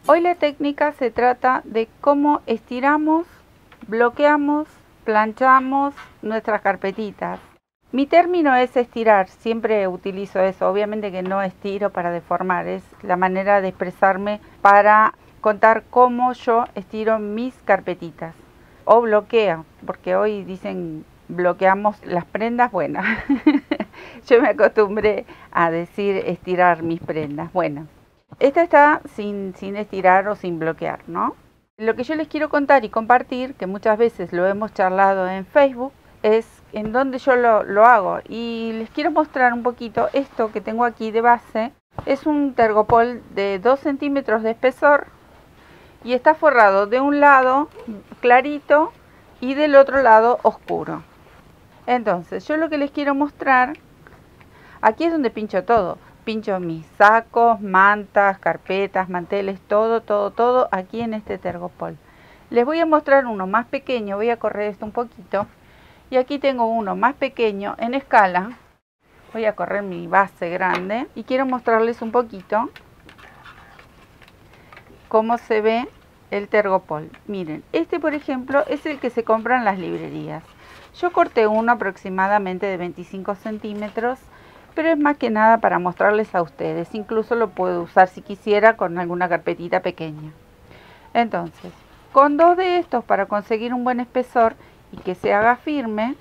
Hoy la técnica se trata de cómo estiramos, bloqueamos, planchamos nuestras carpetitas. Mi término es estirar, siempre utilizo eso, obviamente que no estiro para deformar, es la manera de expresarme para contar cómo yo estiro mis carpetitas. O bloqueo, porque hoy dicen bloqueamos las prendas, bueno, yo me acostumbré a decir estirar mis prendas. Bueno, esta está sin estirar o sin bloquear, ¿no? Lo que yo les quiero contar y compartir, que muchas veces lo hemos charlado en Facebook, es en donde yo lo hago. Y les quiero mostrar un poquito esto que tengo aquí de base. Es un tergopol de 2 centímetros de espesor y está forrado de un lado clarito y del otro lado oscuro. Entonces, yo lo que les quiero mostrar, aquí es donde pincho todo. Pincho mis sacos, mantas, carpetas, manteles, todo aquí en este tergopol. Les voy a mostrar uno más pequeño, voy a correr esto un poquito. Y aquí tengo uno más pequeño en escala. Voy a correr mi base grande y quiero mostrarles un poquito cómo se ve el tergopol. Miren, este por ejemplo es el que se compra en las librerías. Yo corté uno aproximadamente de 25 centímetros, pero es más que nada para mostrarles a ustedes. Incluso lo puedo usar si quisiera con alguna carpetita pequeña. Entonces, con 2 de estos para conseguir un buen espesor y que se haga firme,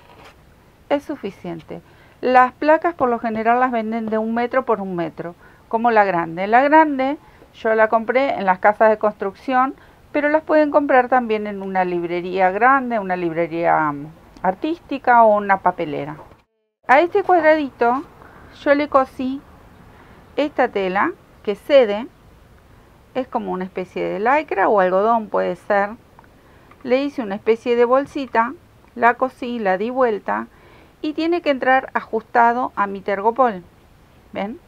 es suficiente. Las placas por lo general las venden de 1 metro por 1 metro, como la grande. La grande yo la compré en las casas de construcción, pero las pueden comprar también en una librería grande, una librería artística o una papelera. A este cuadradito yo le cosí esta tela que cede, es como una especie de lycra o algodón puede ser. Le hice una especie de bolsita, la cosí, la di vuelta y tiene que entrar ajustado a mi tergopol. ¿Ven?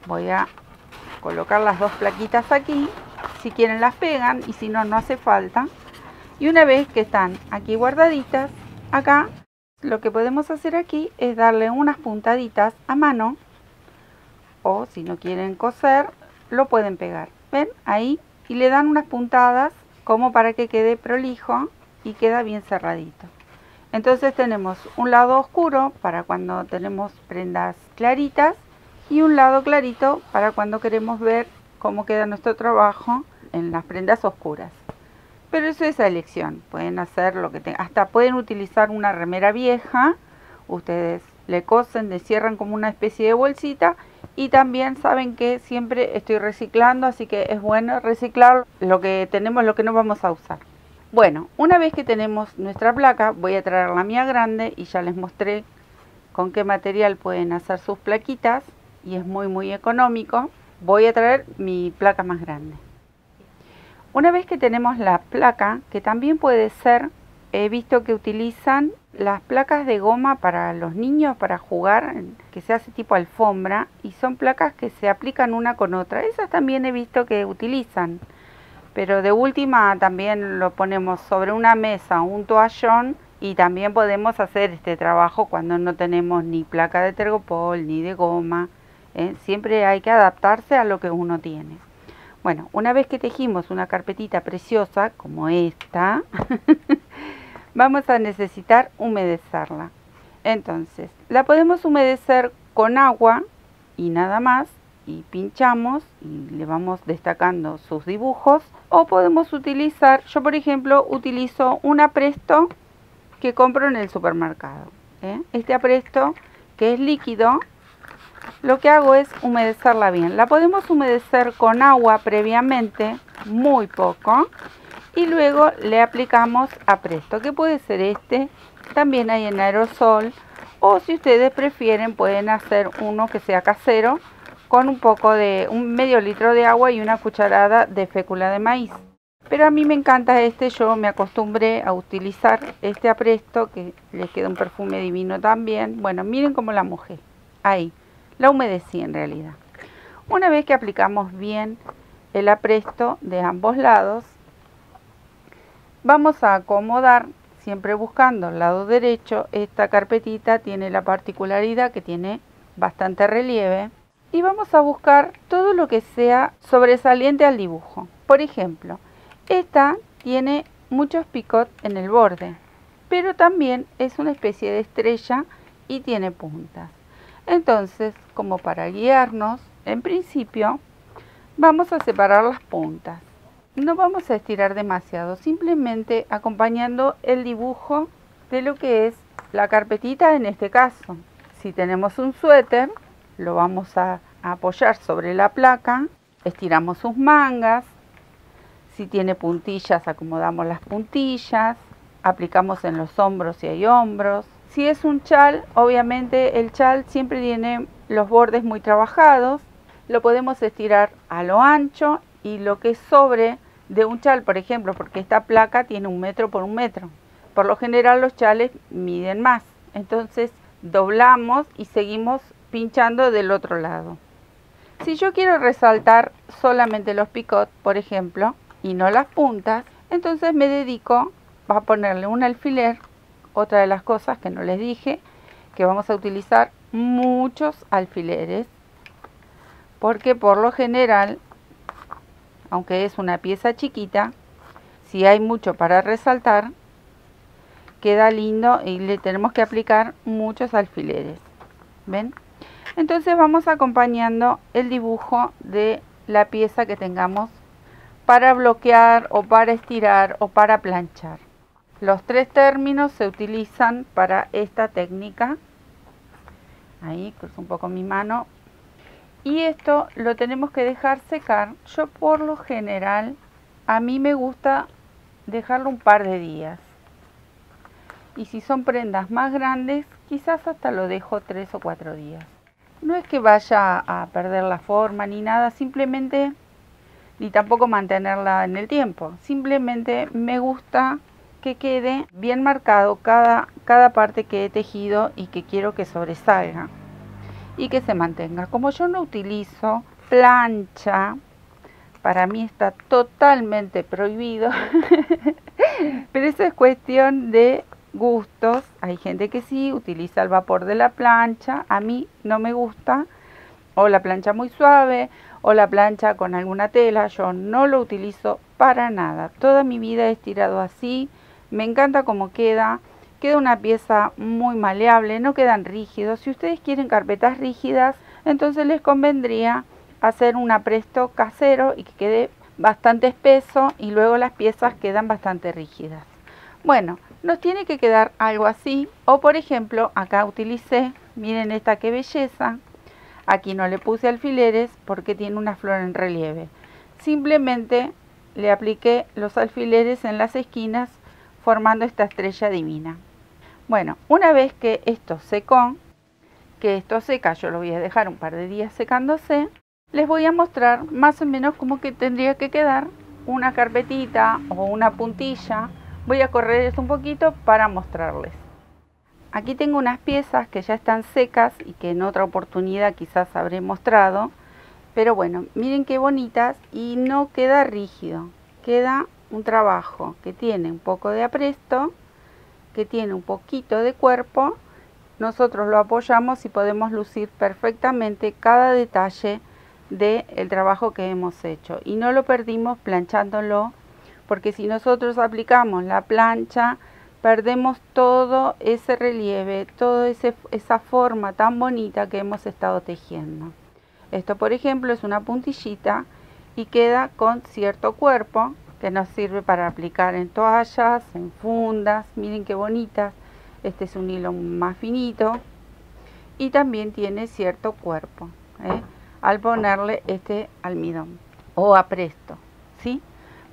Voy a colocar las 2 plaquitas aquí, si quieren las pegan y si no, no hace falta. Y una vez que están aquí guardaditas, acá lo que podemos hacer aquí es darle unas puntaditas a mano, o si no quieren coser, lo pueden pegar. ¿Ven? Ahí, y le dan unas puntadas como para que quede prolijo y queda bien cerradito. Entonces tenemos un lado oscuro para cuando tenemos prendas claritas y un lado clarito para cuando queremos ver cómo queda nuestro trabajo en las prendas oscuras. Pero eso es a elección, pueden hacer lo que tengan, hasta pueden utilizar una remera vieja, ustedes le cosen, le cierran como una especie de bolsita y también saben que siempre estoy reciclando, así que es bueno reciclar lo que tenemos, lo que no vamos a usar. Bueno, una vez que tenemos nuestra placa, voy a traer la mía grande y ya les mostré con qué material pueden hacer sus plaquitas y es muy económico. Voy a traer mi placa más grande. Una vez que tenemos la placa, que también puede ser, he visto que utilizan las placas de goma para los niños para jugar, que se hace tipo alfombra, y son placas que se aplican una con otra. Esas también he visto que utilizan, pero de última también lo ponemos sobre una mesa, un toallón, y también podemos hacer este trabajo cuando no tenemos ni placa de tergopol ni de goma. Siempre hay que adaptarse a lo que uno tiene. Bueno, una vez que tejimos una carpetita preciosa como esta, vamos a necesitar humedecerla. Entonces, la podemos humedecer con agua y nada más, y pinchamos y le vamos destacando sus dibujos. O podemos utilizar, yo por ejemplo utilizo un apresto que compro en el supermercado. Este apresto que es líquido, lo que hago es humedecerla bien. La podemos humedecer con agua previamente, muy poco, y luego le aplicamos apresto, que puede ser este, también hay en aerosol, o si ustedes prefieren pueden hacer uno que sea casero, con un poco de medio litro de agua y una cucharada de fécula de maíz. Pero a mí me encanta este, yo me acostumbré a utilizar este apresto, que le queda un perfume divino también. Bueno, miren cómo la mojé, ahí. La humedecí en realidad. Una vez que aplicamos bien el apresto de ambos lados, vamos a acomodar, siempre buscando el lado derecho. Esta carpetita tiene la particularidad que tiene bastante relieve. Y vamos a buscar todo lo que sea sobresaliente al dibujo. Por ejemplo, esta tiene muchos picot en el borde, pero también es una especie de estrella y tiene puntas. Entonces, como para guiarnos, en principio, vamos a separar las puntas. No vamos a estirar demasiado, simplemente acompañando el dibujo de lo que es la carpetita en este caso. Si tenemos un suéter, lo vamos a apoyar sobre la placa, estiramos sus mangas. Si tiene puntillas, acomodamos las puntillas, aplicamos en los hombros si hay hombros. Si es un chal, obviamente el chal siempre tiene los bordes muy trabajados, lo podemos estirar a lo ancho y lo que sobre de un chal, por ejemplo, porque esta placa tiene 1 metro por 1 metro. Por lo general los chales miden más, entonces doblamos y seguimos pinchando del otro lado. Si yo quiero resaltar solamente los picot, por ejemplo, y no las puntas, entonces me dedico a ponerle un alfiler. Otra de las cosas que no les dije, que vamos a utilizar muchos alfileres, porque por lo general, aunque es una pieza chiquita, si hay mucho para resaltar, queda lindo y le tenemos que aplicar muchos alfileres. ¿Ven? Entonces vamos acompañando el dibujo de la pieza que tengamos para bloquear o para estirar o para planchar. Los 3 términos se utilizan para esta técnica. Ahí cruzo un poco mi mano. Y esto lo tenemos que dejar secar. Yo por lo general, a mí me gusta dejarlo un par de días. Y si son prendas más grandes, quizás hasta lo dejo 3 o 4 días. No es que vaya a perder la forma ni nada, simplemente, ni tampoco mantenerla en el tiempo. Simplemente me gusta que quede bien marcado cada parte que he tejido y que quiero que sobresalga y que se mantenga. Como yo no utilizo plancha, para mí está totalmente prohibido, pero eso es cuestión de gustos. Hay gente que sí utiliza el vapor de la plancha, a mí no me gusta, o la plancha muy suave, o la plancha con alguna tela. Yo no lo utilizo para nada. Toda mi vida he estirado así. Me encanta cómo queda. Queda una pieza muy maleable, no quedan rígidos. Si ustedes quieren carpetas rígidas, entonces les convendría hacer un apresto casero y que quede bastante espeso y luego las piezas quedan bastante rígidas. Bueno, nos tiene que quedar algo así. O por ejemplo, acá utilicé, miren esta qué belleza. Aquí no le puse alfileres porque tiene una flor en relieve. Simplemente le apliqué los alfileres en las esquinas formando esta estrella divina. Bueno, una vez que esto secó, que esto seca, yo lo voy a dejar un par de días secándose, les voy a mostrar más o menos cómo que tendría que quedar una carpetita o una puntilla. Voy a correr esto un poquito para mostrarles. Aquí tengo unas piezas que ya están secas y que en otra oportunidad quizás habré mostrado. Pero bueno, miren qué bonitas y no queda rígido. Queda un trabajo que tiene un poco de apresto, que tiene un poquito de cuerpo. Nosotros lo apoyamos y podemos lucir perfectamente cada detalle del trabajo que hemos hecho. Y no lo perdimos planchándolo, porque si nosotros aplicamos la plancha, perdemos todo ese relieve, toda esa forma tan bonita que hemos estado tejiendo. Esto, por ejemplo, es una puntillita y queda con cierto cuerpo que nos sirve para aplicar en toallas, en fundas. Miren qué bonitas. Este es un hilo más finito y también tiene cierto cuerpo, al ponerle este almidón o apresto, ¿sí?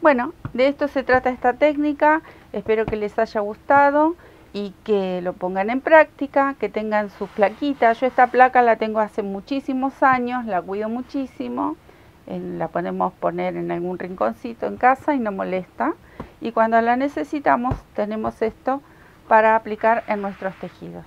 Bueno, de esto se trata esta técnica. Espero que les haya gustado y que lo pongan en práctica, que tengan sus plaquitas. Yo esta placa la tengo hace muchísimos años, la cuido muchísimo. La podemos poner en algún rinconcito en casa y no molesta. Y cuando la necesitamos tenemos esto para aplicar en nuestros tejidos.